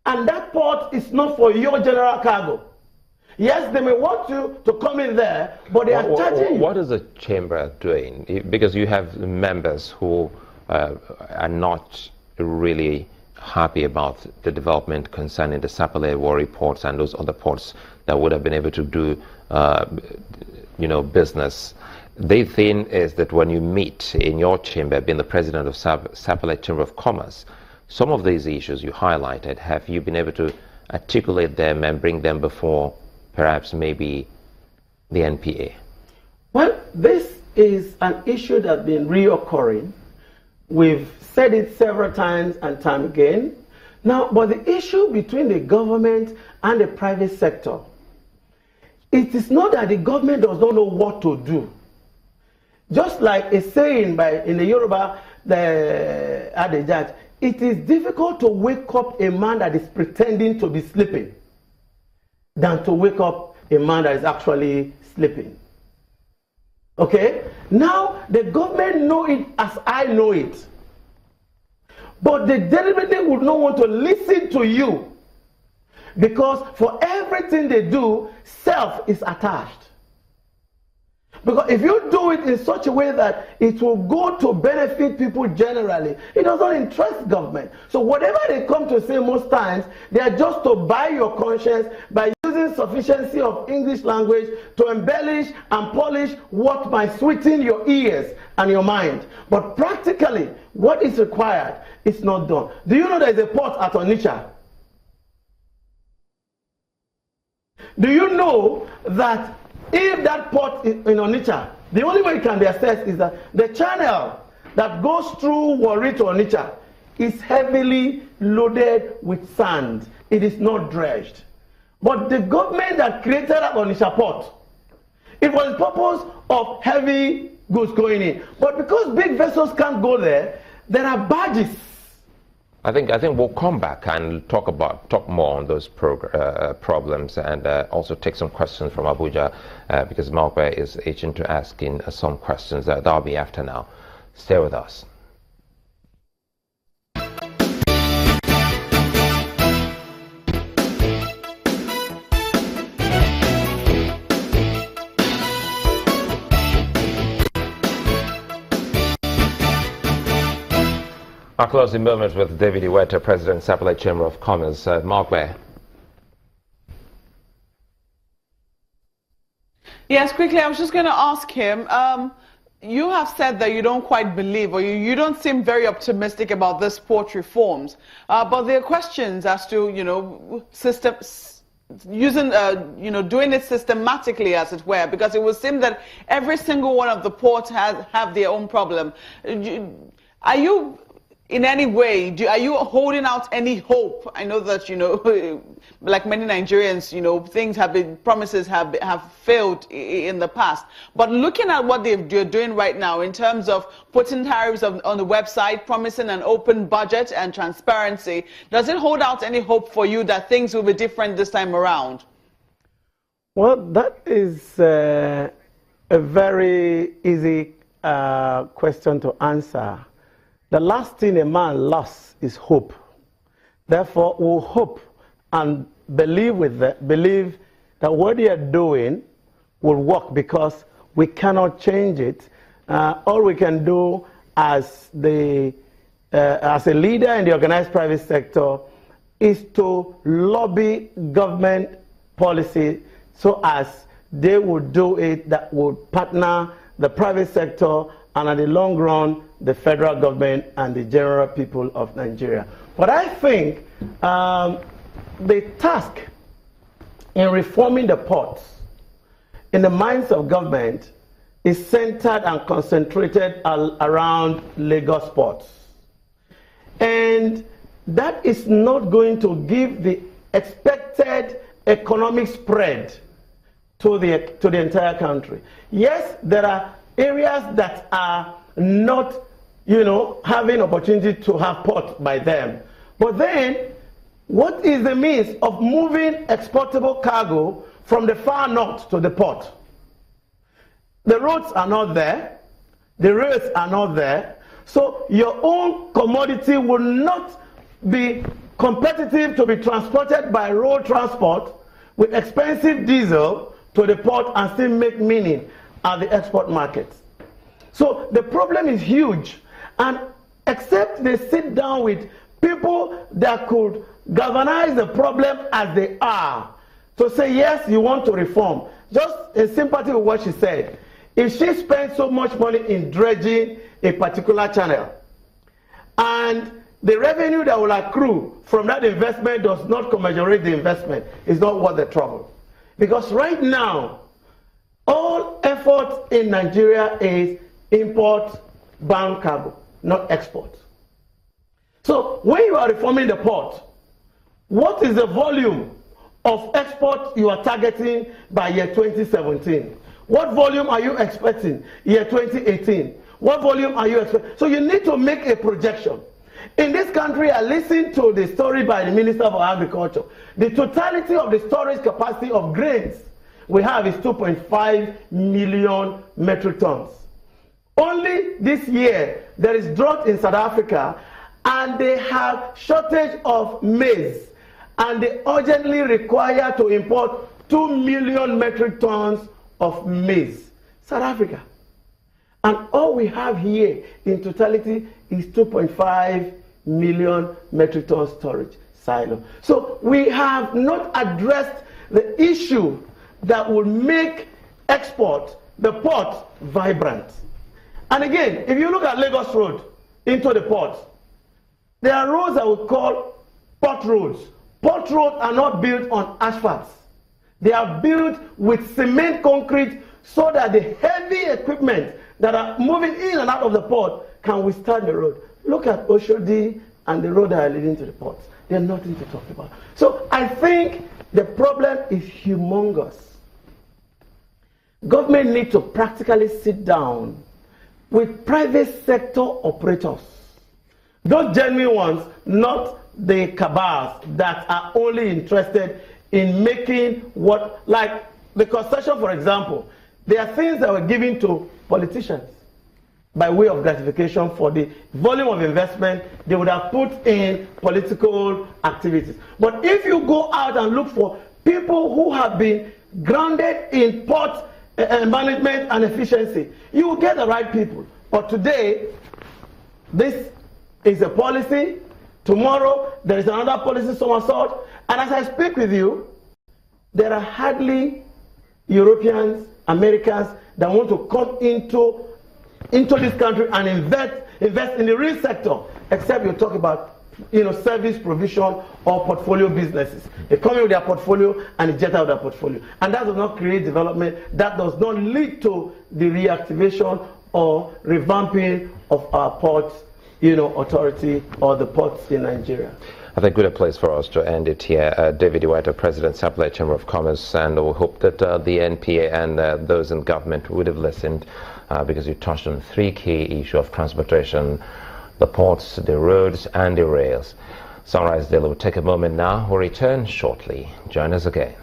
and that port is not for your general cargo. Yes, they may want you to come in there, but they are charging you. What is the chamber doing? Because you have members who are not really happy about the development concerning the Sapele Warri ports and those other ports that would have been able to do, business. Their thing is that when you meet in your chamber, being the president of Sapele Chamber of Commerce, some of these issues you highlighted, have you been able to articulate them and bring them before perhaps maybe the NPA? Well, this is an issue that's been reoccurring. We've said it several times and time again. Now, but the issue between the government and the private sector, it is not that the government does not know what to do. Just like a saying in the Yoruba, the adage, it is difficult to wake up a man that is pretending to be sleeping than to wake up a man that is actually sleeping. Okay? Now, the government know it as I know it. But they deliberately would not want to listen to you. Because for everything they do, self is attached. Because if you do it in such a way that it will go to benefit people generally, it doesn't interest government. So whatever they come to say most times, they are just to buy your conscience by using sufficiency of English language to embellish and polish what might sweeten your ears and your mind. But practically, what is required is not done. Do you know there is a port at Onitsha? Do you know that if that port is in Onitsha, the only way it can be assessed is that the channel that goes through Warri to Onitsha is heavily loaded with sand. It is not dredged. But the government that created that Onitsha port, it was the purpose of heavy goods going in. But because big vessels can't go there, there are barges. I think we'll come back and talk more on those problems and also take some questions from Abuja because Malpe is itching to ask in some questions. That'll be after now. Stay with us. Our closing moment with David Iweta, President, Sapele Chamber of Commerce. Malpe. Yes, quickly, I was just going to ask him, you have said that you don't quite believe, or you don't seem very optimistic about this port reforms, but there are questions as to, systems, using, doing it systematically, as it were, because it would seem that every single one of the ports have their own problem. Are you, in any way, are you holding out any hope? I know that, like many Nigerians, promises have failed in the past. But looking at what they're doing right now in terms of putting tariffs on the website, promising an open budget and transparency, does it hold out any hope for you that things will be different this time around? Well, that is a very easy question to answer. The last thing a man lost is hope. Therefore, we'll hope and believe that what they are doing will work, because we cannot change it. All we can do as a leader in the organized private sector is to lobby government policy so as they would do it that would partner the private sector and in the long run, the federal government and the general people of Nigeria. But I think the task in reforming the ports in the minds of government is centered and concentrated around Lagos ports. And that is not going to give the expected economic spread to the entire country. Yes, there are areas that are not, having opportunity to have port by them. But then, what is the means of moving exportable cargo from the far north to the port? The roads are not there. The rails are not there. So your own commodity will not be competitive to be transported by road transport with expensive diesel to the port and still make meaning at the export markets. So the problem is huge, and except they sit down with people that could galvanize the problem as they are, to say, yes, you want to reform. Just in sympathy with what she said, if she spends so much money in dredging a particular channel, and the revenue that will accrue from that investment does not commensurate the investment, it's not worth the trouble. Because right now, all effort in Nigeria is import-bound cargo, not export. So when you are reforming the port, what is the volume of export you are targeting by year 2017? What volume are you expecting year 2018? What volume are you expecting? So you need to make a projection. In this country, I listened to the story by the Minister for Agriculture. The totality of the storage capacity of grains we have is 2.5 million metric tons. Only this year, there is drought in South Africa, and they have shortage of maize, and they urgently require to import 2 million metric tons of maize. South Africa. And all we have here in totality is 2.5 million metric ton storage silo. So we have not addressed the issue that will make export, the port, vibrant. And again, if you look at Lagos Road into the port, there are roads that we call port roads. Port roads are not built on asphalt. They are built with cement concrete so that the heavy equipment that are moving in and out of the port can withstand the road. Look at Oshodi and the road that are leading to the ports. They're nothing to talk about. So I think the problem is humongous. Government needs to practically sit down with private sector operators. Those genuine ones, not the cabals that are only interested in making what, like the concession, for example. There are things that were given to politicians by way of gratification for the volume of investment they would have put in political activities. But if you go out and look for people who have been grounded in port management and efficiency, you will get the right people. But today, this is a policy. Tomorrow, there is another policy somersault. And as I speak with you, there are hardly Europeans, Americans that want to come into this country and invest in the real sector, except you talk about service provision or portfolio businesses. They come in with their portfolio and they jet out their portfolio. And that does not create development. That does not lead to the reactivation or revamping of our ports, authority or the ports in Nigeria. I think good place for us to end it here. David Iweta, President, Sapele Chamber of Commerce, and we hope that the NPA and those in government would have listened because you touched on three key issues of transportation: the ports, the roads, and the rails. Sunrise Daily will take a moment now. We'll return shortly. Join us again.